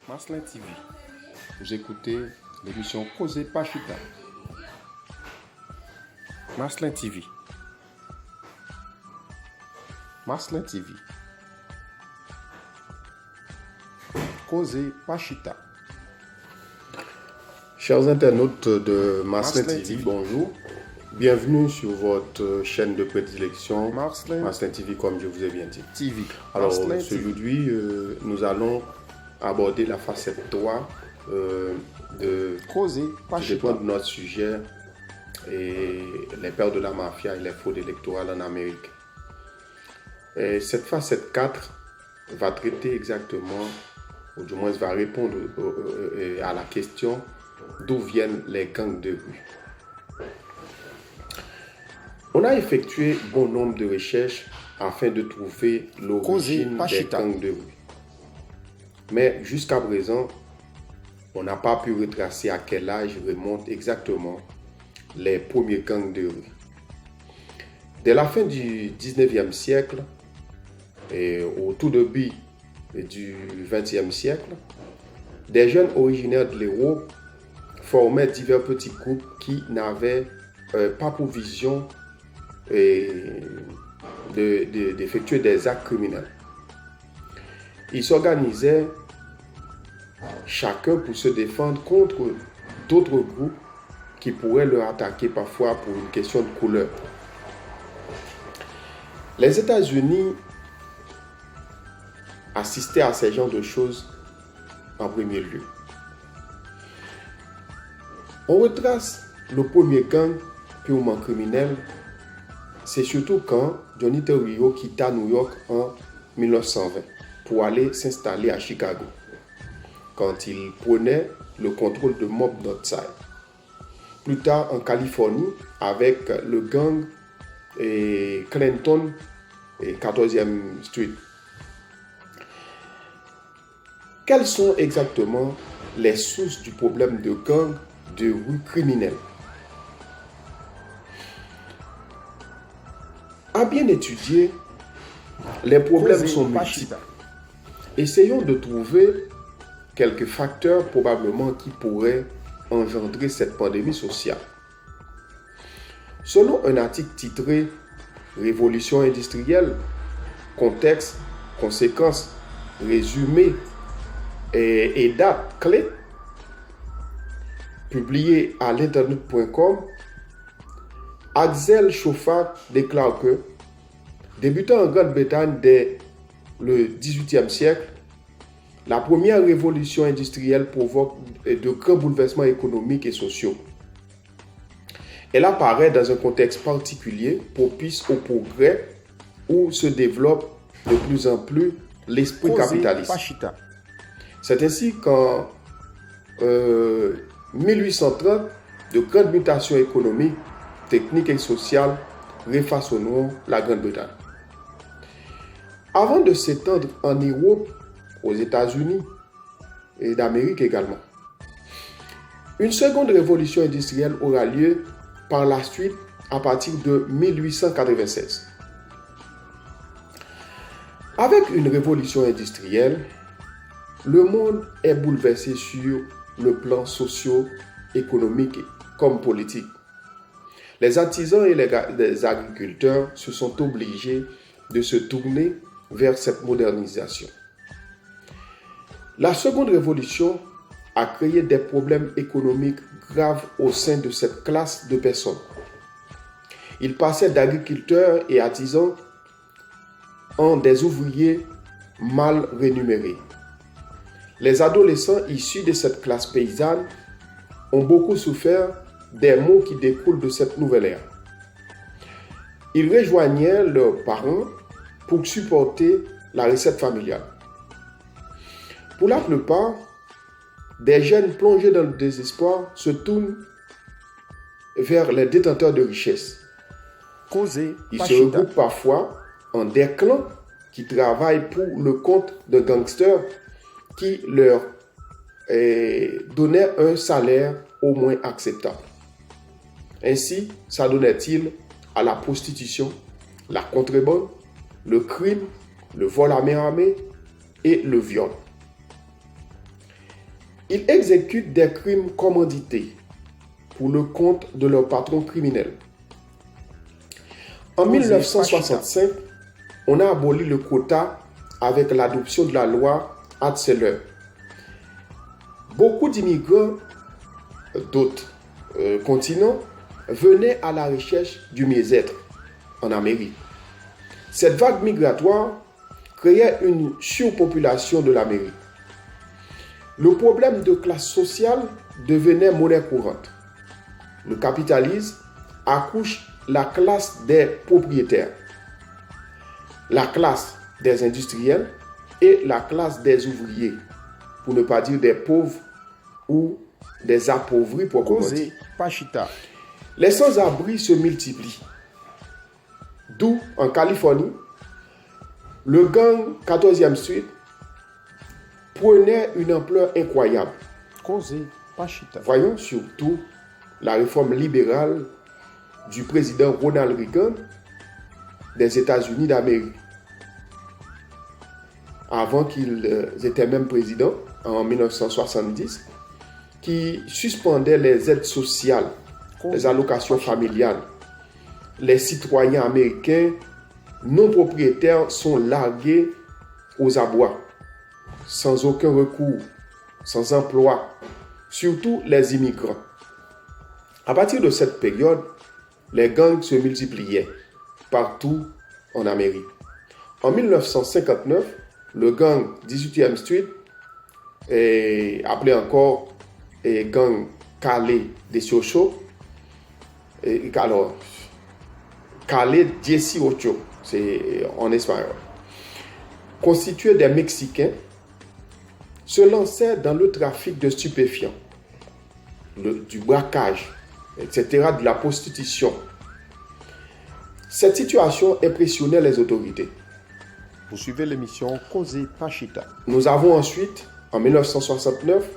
Maslin TV. Vous écoutez l'émission Causez Pachita. Maslin TV. Maslin TV. Causez Pachita. Chers internautes de Maslin TV, bonjour. Bienvenue sur votre chaîne de prédilection, Maslin TV, comme je vous ai bien dit. Alors, aujourd'hui, nous allons aborder la facette 3 de notre sujet et les pères de la mafia et les fraudes électorales en Amérique. Et cette facette 4 va traiter exactement, ou du moins va répondre à la question d'où viennent les gangs de rue. On a effectué bon nombre de recherches afin de trouver l'origine des gangs de rue. Mais jusqu'à présent, on n'a pas pu retracer à quel âge remontent exactement les premiers gangs de rue. Dès la fin du 19e siècle et au tout début du 20e siècle, des jeunes originaires de l'Europe formaient divers petits groupes qui n'avaient pas pour vision d'effectuer des actes criminels. Ils s'organisaient chacun pour se défendre contre d'autres groupes qui pourraient leur attaquer parfois pour une question de couleur. Les États-Unis assistaient à ces genres de choses en premier lieu. On retrace le premier gang purement criminel, c'est surtout quand Johnny Torrio quitta New York en 1920 pour aller s'installer à Chicago, quand il prenait le contrôle de Mob Northside. Plus tard en Californie avec le gang Clinton et 14e Street. Quelles sont exactement les sources du problème de gang de rue criminelle? À bien étudier, les problèmes sont multiples. Essayons de trouver quelques facteurs probablement qui pourraient engendrer cette pandémie sociale. Selon un article titré « Révolution industrielle, contexte, conséquences, résumé et dates clés », publié à l'internet.com, Axel Schoffer déclare que, débutant en Grande-Bretagne dès le XVIIIe siècle, la première révolution industrielle provoque de grands bouleversements économiques et sociaux. Elle apparaît dans un contexte particulier, propice au progrès, où se développe de plus en plus l'esprit capitaliste. C'est ainsi qu'en 1830, de grandes mutations économiques, techniques et sociales refaçonneront la Grande-Bretagne. Avant de s'étendre en Europe, aux États-Unis et d'Amérique également, une seconde révolution industrielle aura lieu par la suite à partir de 1896. Avec une révolution industrielle, le monde est bouleversé sur le plan socio-économique comme politique. Les artisans et les agriculteurs se sont obligés de se tourner vers cette modernisation. La seconde révolution a créé des problèmes économiques graves au sein de cette classe de personnes. Ils passaient d'agriculteurs et artisans en des ouvriers mal rémunérés. Les adolescents issus de cette classe paysanne ont beaucoup souffert des maux qui découlent de cette nouvelle ère. Ils rejoignaient leurs parents pour supporter la recette familiale. Pour la plupart, des jeunes plongés dans le désespoir se tournent vers les détenteurs de richesses. Ils se regroupent parfois en des clans qui travaillent pour le compte d'un gangster qui leur donnait un salaire au moins acceptable. Ainsi s'adonnait-il à la prostitution, la contrebande, le crime, le vol à main armée et le viol. Ils exécutent des crimes commandités pour le compte de leur patron criminel. En 1965, on a aboli le quota avec l'adoption de la loi Althusser. Beaucoup d'immigrants d'autres continents venaient à la recherche du mieux-être en Amérique. Cette vague migratoire créait une surpopulation de l'Amérique. Le problème de classe sociale devenait monnaie courante. Le capitalisme accouche la classe des propriétaires, la classe des industriels et la classe des ouvriers, pour ne pas dire des pauvres ou des appauvris proprement dit. Les sans-abri se multiplient. D'où, en Californie, le gang 14e Street prenait une ampleur incroyable. Voyons surtout la réforme libérale du président Ronald Reagan des États-Unis d'Amérique. Avant qu'ils étaient même présidents, en 1970, qui suspendait les aides sociales, les allocations familiales. Les citoyens américains non propriétaires sont largués aux abois, sans aucun recours, sans emploi, surtout les immigrants. À partir de cette période, les gangs se multipliaient partout en Amérique. En 1959, le gang 18e Street, appelé encore gang Calle de Ocho, alors Calle 18, c'est en espagnol, constitué des Mexicains, se lançait dans le trafic de stupéfiants, du braquage, etc., de la prostitution. Cette situation impressionnait les autorités. Vous suivez l'émission Causez Pachita. Nous avons ensuite, en 1969,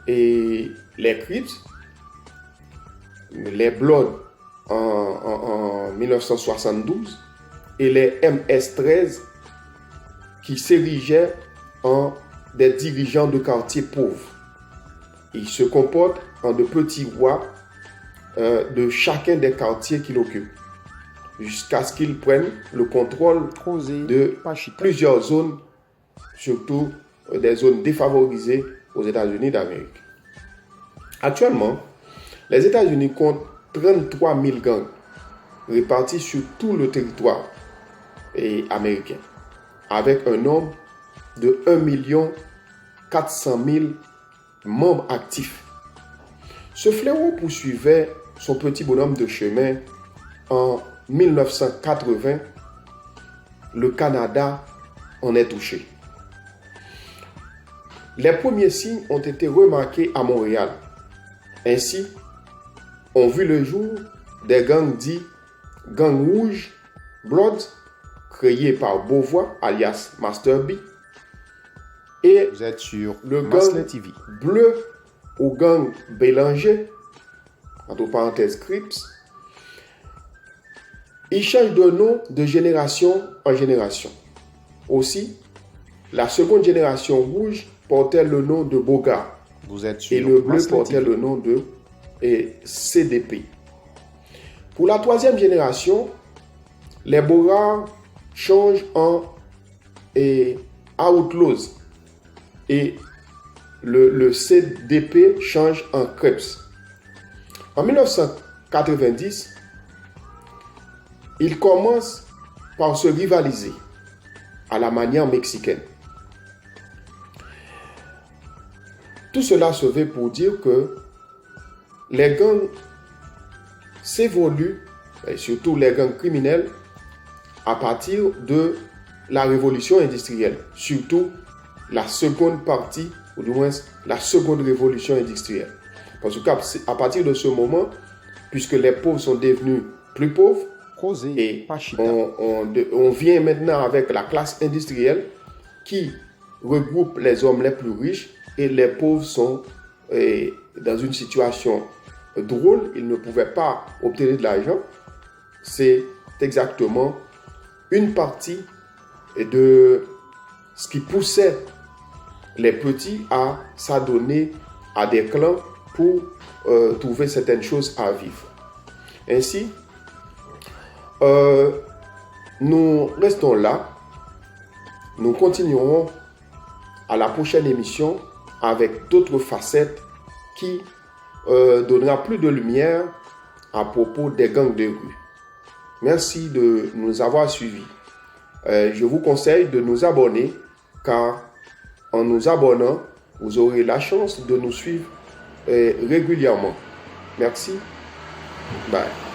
les Crips, les Bloods en 1972 et les MS-13 qui s'érigeaient en des dirigeants de quartiers pauvres. Ils se comportent en de petits rois de chacun des quartiers qu'ils occupent, jusqu'à ce qu'ils prennent le contrôle de plusieurs zones, surtout des zones défavorisées aux États-Unis d'Amérique. Actuellement, les États-Unis comptent 33 000 gangs répartis sur tout le territoire américain, avec un nombre de 1 400 000 membres actifs. Ce fléau poursuivait son petit bonhomme de chemin. En 1980, le Canada en est touché. Les premiers signes ont été remarqués à Montréal. Ainsi, ont vu le jour des gangs dits gangs rouges, Bloods, créés par Beauvois, alias Master B, et vous êtes sur le gang TV. Bleu ou gang Bélanger, entre parenthèses Crips. Ils changent de nom de génération en génération. Aussi, la seconde génération rouge portait le nom de Bogart. Vous êtes sur et le bleu Maslet portait TV. le nom de CDP. Pour la troisième génération, les Bogards changent en Outlaws et le CDP change en Crips. En 1990, ils commencent par se rivaliser à la manière mexicaine. Tout cela se fait pour dire que les gangs s'évoluent, et surtout les gangs criminels, à partir de la révolution industrielle, surtout la seconde partie, ou du moins la seconde révolution industrielle. Parce qu'à partir de ce moment, puisque les pauvres sont devenus plus pauvres, et on vient maintenant avec la classe industrielle qui regroupe les hommes les plus riches et les pauvres sont dans une situation drôle, ils ne pouvaient pas obtenir de l'argent. C'est exactement une partie de ce qui poussait les petits à s'adonner à des clans pour trouver certaines choses à vivre. Ainsi, nous restons là. Nous continuerons à la prochaine émission avec d'autres facettes qui donnera plus de lumière à propos des gangs de rue. Merci de nous avoir suivis. Je vous conseille de nous abonner car en nous abonnant, vous aurez la chance de nous suivre régulièrement. Merci. Bye.